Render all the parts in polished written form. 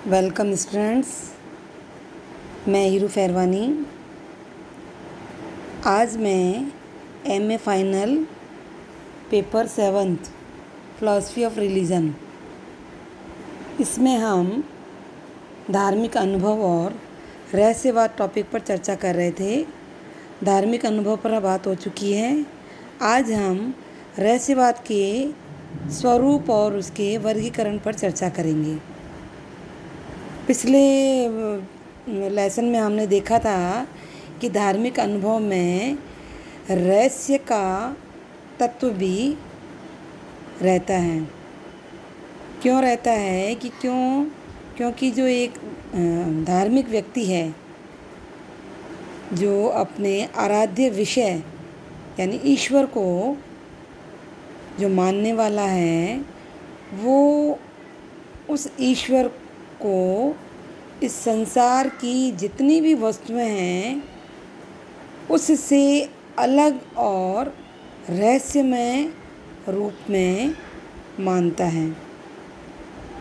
Welcome students, मैं हीरू फैरवानी। आज मैं MA final paper 7 philosophy of religion, इसमें हम धार्मिक अनुभव और रहस्यवाद टॉपिक पर चर्चा कर रहे थे। धार्मिक अनुभव पर बात हो चुकी है। आज हम रहस्यवाद के स्वरूप और उसके वर्गीकरण पर चर्चा करेंगे। पिछले लेसन में हमने देखा था कि धार्मिक अनुभव में रहस्य का तत्व भी रहता है। क्यों रहता है कि क्योंकि जो एक धार्मिक व्यक्ति है, जो अपने आराध्य विषय यानी ईश्वर को जो मानने वाला है, वो उस ईश्वर को इस संसार की जितनी भी वस्तुएं हैं उससे अलग और रहस्यमय रूप में मानता है,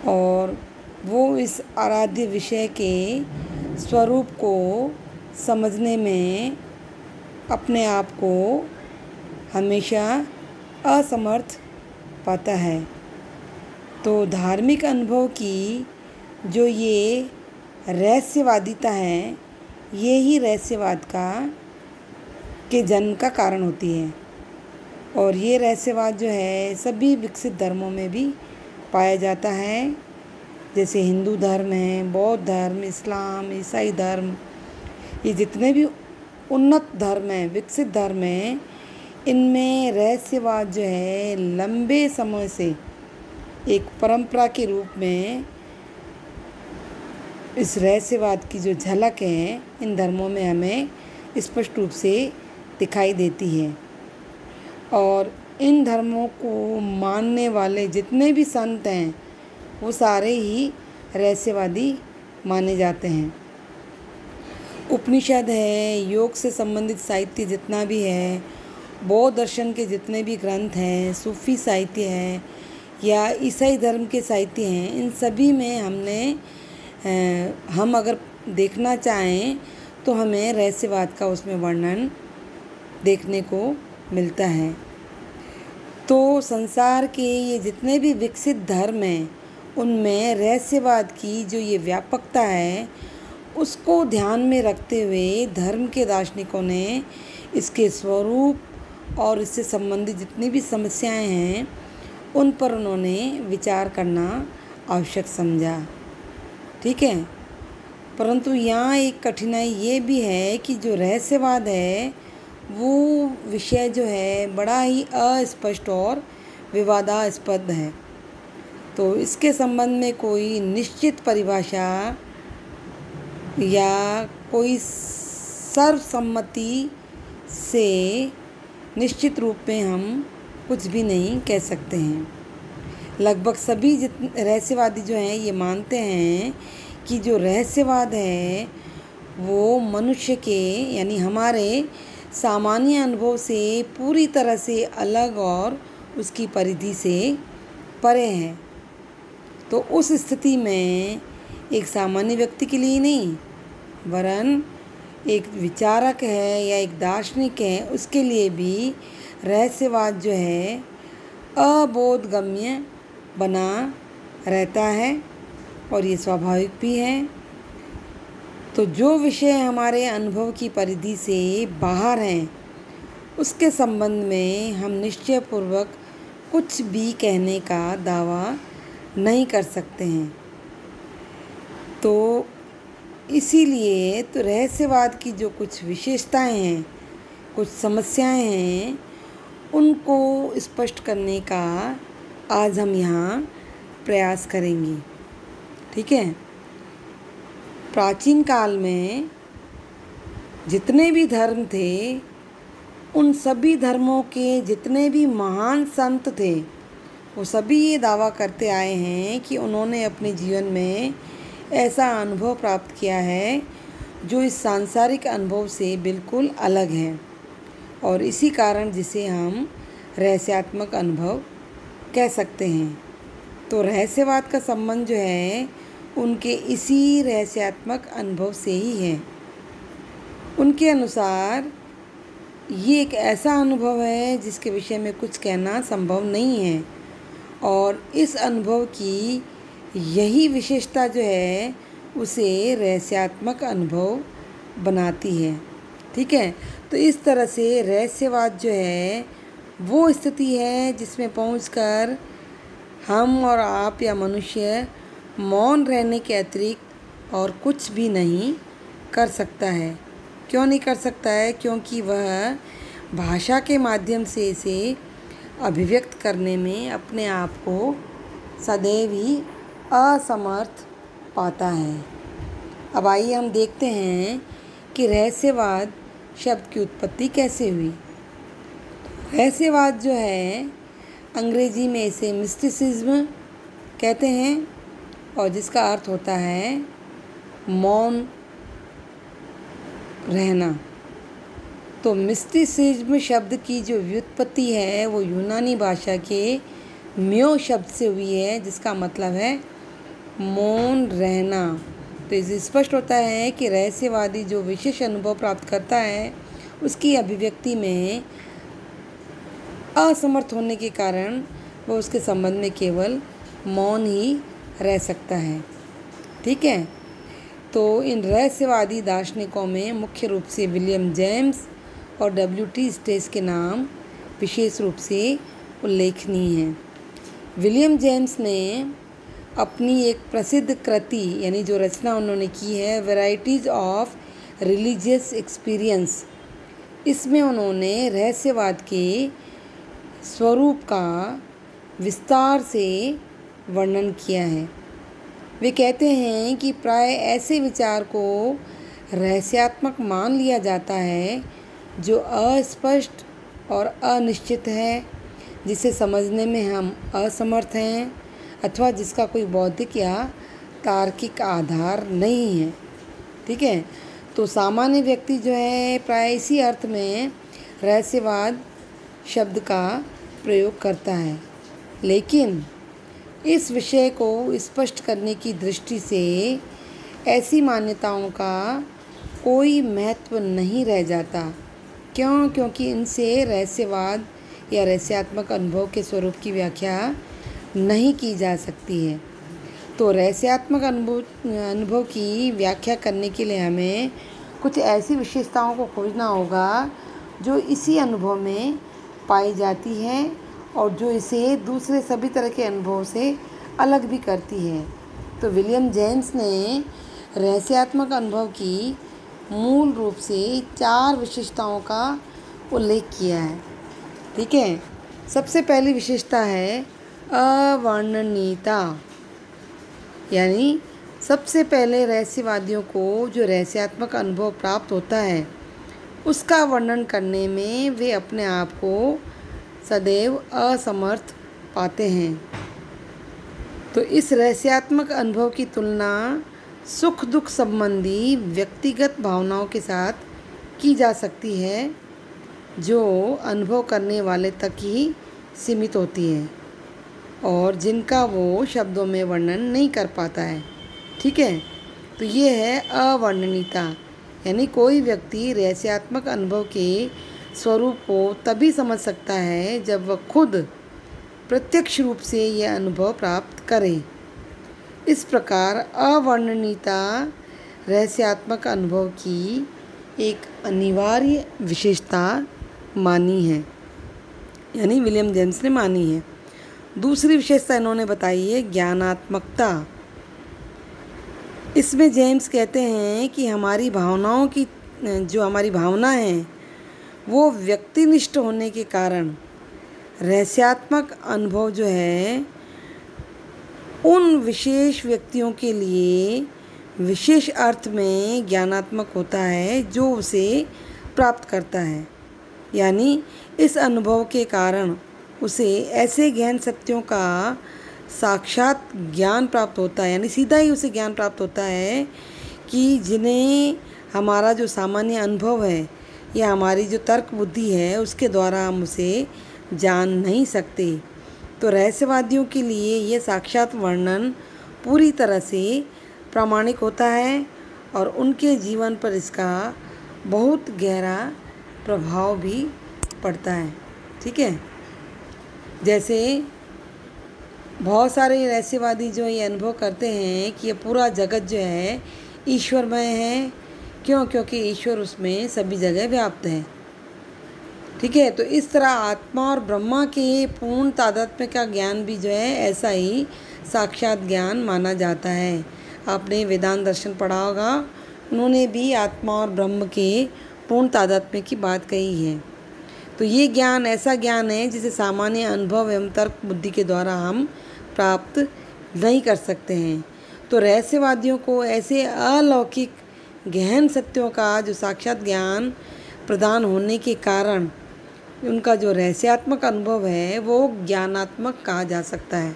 और वो इस आराध्य विषय के स्वरूप को समझने में अपने आप को हमेशा असमर्थ पाता है। तो धार्मिक अनुभव की जो ये रहस्यवादिता है, ये ही रहस्यवाद के जन्म का कारण होती है। और ये रहस्यवाद जो है सभी विकसित धर्मों में भी पाया जाता है, जैसे हिंदू धर्म है, बौद्ध धर्म, इस्लाम, ईसाई धर्म, ये जितने भी उन्नत धर्म हैं, विकसित धर्म हैं, इनमें रहस्यवाद जो है लंबे समय से एक परंपरा के रूप में इस रहस्यवाद की जो झलक है इन धर्मों में हमें स्पष्ट रूप से दिखाई देती है। और इन धर्मों को मानने वाले जितने भी संत हैं वो सारे ही रहस्यवादी माने जाते हैं। उपनिषद है, योग से संबंधित साहित्य जितना भी है, बौद्ध दर्शन के जितने भी ग्रंथ हैं, सूफी साहित्य है या ईसाई धर्म के साहित्य हैं, इन सभी में हम अगर देखना चाहें तो हमें रहस्यवाद का उसमें वर्णन देखने को मिलता है। तो संसार के ये जितने भी विकसित धर्म हैं उनमें रहस्यवाद की जो ये व्यापकता है उसको ध्यान में रखते हुए धर्म के दार्शनिकों ने इसके स्वरूप और इससे संबंधित जितनी भी समस्याएं हैं उन पर उन्होंने विचार करना आवश्यक समझा। ठीक है, परंतु यहाँ एक कठिनाई ये भी है कि जो रहस्यवाद है वो विषय जो है बड़ा ही अस्पष्ट और विवादास्पद है। तो इसके संबंध में कोई निश्चित परिभाषा या कोई सर्वसम्मति से निश्चित रूप में हम कुछ भी नहीं कह सकते हैं। लगभग सभी रहस्यवादी जो हैं ये मानते हैं कि जो रहस्यवाद है वो मनुष्य के यानी हमारे सामान्य अनुभव से पूरी तरह से अलग और उसकी परिधि से परे है। तो उस स्थिति में एक सामान्य व्यक्ति के लिए नहीं, वरन एक विचारक है या एक दार्शनिक है उसके लिए भी रहस्यवाद जो है अबोधगम्य बना रहता है, और ये स्वाभाविक भी है। तो जो विषय हमारे अनुभव की परिधि से बाहर हैं उसके संबंध में हम निश्चयपूर्वक कुछ भी कहने का दावा नहीं कर सकते हैं। तो इसीलिए तो रहस्यवाद की जो कुछ विशेषताएं हैं, कुछ समस्याएं हैं, उनको स्पष्ट करने का आज हम यहाँ प्रयास करेंगे। ठीक है, प्राचीन काल में जितने भी धर्म थे उन सभी धर्मों के जितने भी महान संत थे वो सभी ये दावा करते आए हैं कि उन्होंने अपने जीवन में ऐसा अनुभव प्राप्त किया है जो इस सांसारिक अनुभव से बिल्कुल अलग है, और इसी कारण जिसे हम रहस्यात्मक अनुभव कह सकते हैं। तो रहस्यवाद का संबंध जो है उनके इसी रहस्यात्मक अनुभव से ही है। उनके अनुसार ये एक ऐसा अनुभव है जिसके विषय में कुछ कहना संभव नहीं है, और इस अनुभव की यही विशेषता जो है उसे रहस्यात्मक अनुभव बनाती है। ठीक है, तो इस तरह से रहस्यवाद जो है वो स्थिति है जिसमें पहुंचकर हम और आप या मनुष्य मौन रहने के अतिरिक्त और कुछ भी नहीं कर सकता है। क्यों नहीं कर सकता है? क्योंकि वह भाषा के माध्यम से इसे अभिव्यक्त करने में अपने आप को सदैव ही असमर्थ पाता है। अब आइए हम देखते हैं कि रहस्यवाद शब्द की उत्पत्ति कैसे हुई। रहस्यवाद जो है अंग्रेजी में इसे मिस्टिसिज्म कहते हैं, और जिसका अर्थ होता है मौन रहना। तो मिस्टिसिज्म शब्द की जो व्युत्पत्ति है वो यूनानी भाषा के म्यो शब्द से हुई है, जिसका मतलब है मौन रहना। तो इससे स्पष्ट होता है कि रहस्यवादी जो विशेष अनुभव प्राप्त करता है उसकी अभिव्यक्ति में असमर्थ होने के कारण वो उसके संबंध में केवल मौन ही रह सकता है। ठीक है, तो इन रहस्यवादी दार्शनिकों में मुख्य रूप से विलियम जेम्स और W.T. स्टेस के नाम विशेष रूप से उल्लेखनीय हैं। विलियम जेम्स ने अपनी एक प्रसिद्ध कृति यानी जो रचना उन्होंने की है वैराइटीज़ ऑफ रिलीजियस एक्सपीरियंस, इसमें उन्होंने रहस्यवाद के स्वरूप का विस्तार से वर्णन किया है। वे कहते हैं कि प्राय ऐसे विचार को रहस्यात्मक मान लिया जाता है जो अस्पष्ट और अनिश्चित है, जिसे समझने में हम असमर्थ हैं, अथवा जिसका कोई बौद्धिक या तार्किक आधार नहीं है। ठीक है, तो सामान्य व्यक्ति जो है प्राय इसी अर्थ में रहस्यवाद शब्द का प्रयोग करता है, लेकिन इस विषय को स्पष्ट करने की दृष्टि से ऐसी मान्यताओं का कोई महत्व नहीं रह जाता। क्यों? क्योंकि इनसे रहस्यवाद या रहस्यात्मक अनुभव के स्वरूप की व्याख्या नहीं की जा सकती है। तो रहस्यात्मक अनुभव की व्याख्या करने के लिए हमें कुछ ऐसी विशेषताओं को खोजना होगा जो इसी अनुभव में पाई जाती है और जो इसे दूसरे सभी तरह के अनुभव से अलग भी करती है। तो विलियम जेम्स ने रहस्यात्मक अनुभव की मूल रूप से 4 विशेषताओं का उल्लेख किया है। ठीक है, सबसे पहली विशेषता है अवर्णनीयता, यानी सबसे पहले रहस्यवादियों को जो रहस्यात्मक अनुभव प्राप्त होता है उसका वर्णन करने में वे अपने आप को सदैव असमर्थ पाते हैं। तो इस रहस्यात्मक अनुभव की तुलना सुख दुख संबंधी व्यक्तिगत भावनाओं के साथ की जा सकती है, जो अनुभव करने वाले तक ही सीमित होती है और जिनका वो शब्दों में वर्णन नहीं कर पाता है। ठीक है, तो ये है अवर्णनीयता, यानी कोई व्यक्ति रहस्यात्मक अनुभव के स्वरूप को तभी समझ सकता है जब वह खुद प्रत्यक्ष रूप से यह अनुभव प्राप्त करे। इस प्रकार अवर्णनीयता रहस्यात्मक अनुभव की एक अनिवार्य विशेषता मानी है, यानी विलियम जेम्स ने मानी है। दूसरी विशेषता इन्होंने बताई है ज्ञानात्मकता। इसमें जेम्स कहते हैं कि हमारी भावनाओं की जो हमारी भावना है वो व्यक्तिनिष्ठ होने के कारण रहस्यात्मक अनुभव जो है उन विशेष व्यक्तियों के लिए विशेष अर्थ में ज्ञानात्मक होता है जो उसे प्राप्त करता है। यानी इस अनुभव के कारण उसे ऐसे गहन सत्यों का साक्षात ज्ञान प्राप्त होता है, यानी सीधा ही उसे ज्ञान प्राप्त होता है कि जिन्हें हमारा जो सामान्य अनुभव है या हमारी जो तर्क बुद्धि है उसके द्वारा हम उसे जान नहीं सकते। तो रहस्यवादियों के लिए यह साक्षात वर्णन पूरी तरह से प्रामाणिक होता है और उनके जीवन पर इसका बहुत गहरा प्रभाव भी पड़ता है। ठीक है, जैसे बहुत सारे रहस्यवादी जो ये अनुभव करते हैं कि ये पूरा जगत जो है ईश्वरमय है। क्यों? क्योंकि ईश्वर उसमें सभी जगह व्याप्त है। ठीक है, तो इस तरह आत्मा और ब्रह्मा के पूर्ण तादात्म्य का ज्ञान भी जो है ऐसा ही साक्षात ज्ञान माना जाता है। आपने वेदांत दर्शन पढ़ा होगा, उन्होंने भी आत्मा और ब्रह्म के पूर्ण तादात्म्य की बात कही है। तो ये ज्ञान ऐसा ज्ञान है जिसे सामान्य अनुभव एवं तर्क बुद्धि के द्वारा हम प्राप्त नहीं कर सकते हैं। तो रहस्यवादियों को ऐसे अलौकिक गहन सत्यों का जो साक्षात ज्ञान प्रदान होने के कारण उनका जो रहस्यात्मक अनुभव है वो ज्ञानात्मक कहा जा सकता है।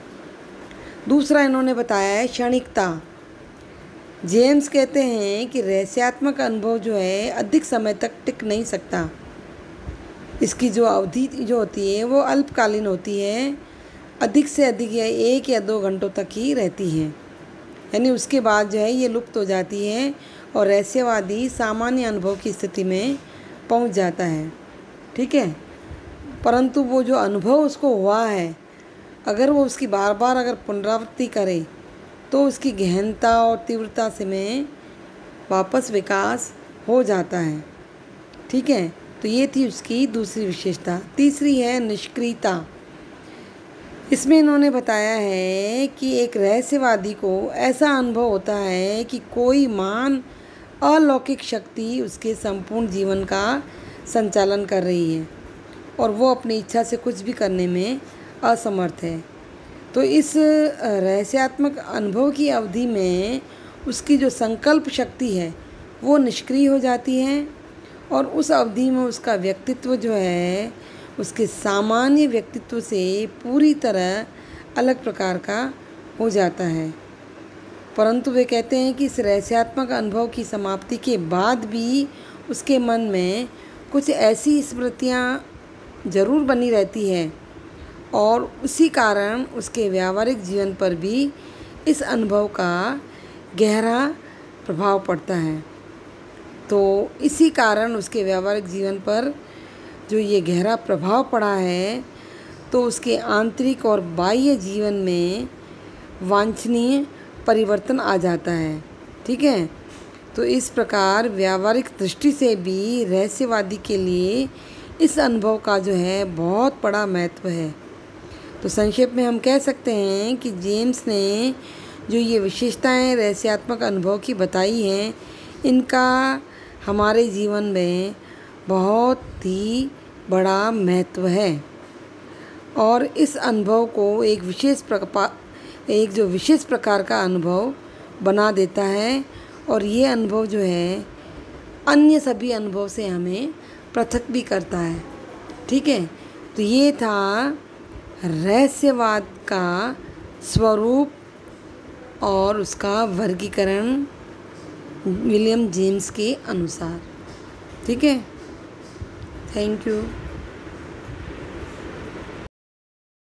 दूसरा इन्होंने बताया है क्षणिकता। जेम्स कहते हैं कि रहस्यात्मक अनुभव जो है अधिक समय तक टिक नहीं सकता। इसकी जो अवधि जो होती है वो अल्पकालीन होती है, अधिक से अधिक या 1 या 2 घंटों तक ही रहती है, यानी उसके बाद जो है ये लुप्त हो जाती है और रहस्यवादी सामान्य अनुभव की स्थिति में पहुंच जाता है। ठीक है, परंतु वो जो अनुभव उसको हुआ है, अगर वो उसकी बार बार अगर पुनरावृत्ति करे तो उसकी गहनता और तीव्रता से में वापस विकास हो जाता है। ठीक है, तो ये थी उसकी दूसरी विशेषता। तीसरी है निष्क्रियता। इसमें इन्होंने बताया है कि एक रहस्यवादी को ऐसा अनुभव होता है कि कोई महान अलौकिक शक्ति उसके संपूर्ण जीवन का संचालन कर रही है और वो अपनी इच्छा से कुछ भी करने में असमर्थ है। तो इस रहस्यात्मक अनुभव की अवधि में उसकी जो संकल्प शक्ति है वो निष्क्रिय हो जाती है और उस अवधि में उसका व्यक्तित्व जो है उसके सामान्य व्यक्तित्व से पूरी तरह अलग प्रकार का हो जाता है। परंतु वे कहते हैं कि इस रहस्यात्मक अनुभव की समाप्ति के बाद भी उसके मन में कुछ ऐसी स्मृतियाँ जरूर बनी रहती है और उसी कारण उसके व्यावहारिक जीवन पर भी इस अनुभव का गहरा प्रभाव पड़ता है। तो इसी कारण उसके व्यावहारिक जीवन पर जो ये गहरा प्रभाव पड़ा है तो उसके आंतरिक और बाह्य जीवन में वांछनीय परिवर्तन आ जाता है। ठीक है, तो इस प्रकार व्यावहारिक दृष्टि से भी रहस्यवादी के लिए इस अनुभव का जो है बहुत बड़ा महत्व है। तो संक्षेप में हम कह सकते हैं कि जेम्स ने जो ये विशेषताएं रहस्यात्मक अनुभव की बताई हैं, इनका हमारे जीवन में बहुत ही बड़ा महत्व है और इस अनुभव को एक विशेष प्रकार का अनुभव बना देता है और ये अनुभव जो है अन्य सभी अनुभव से हमें पृथक भी करता है। ठीक है, तो ये था रहस्यवाद का स्वरूप और उसका वर्गीकरण विलियम जेम्स के अनुसार। ठीक है, थैंक यू।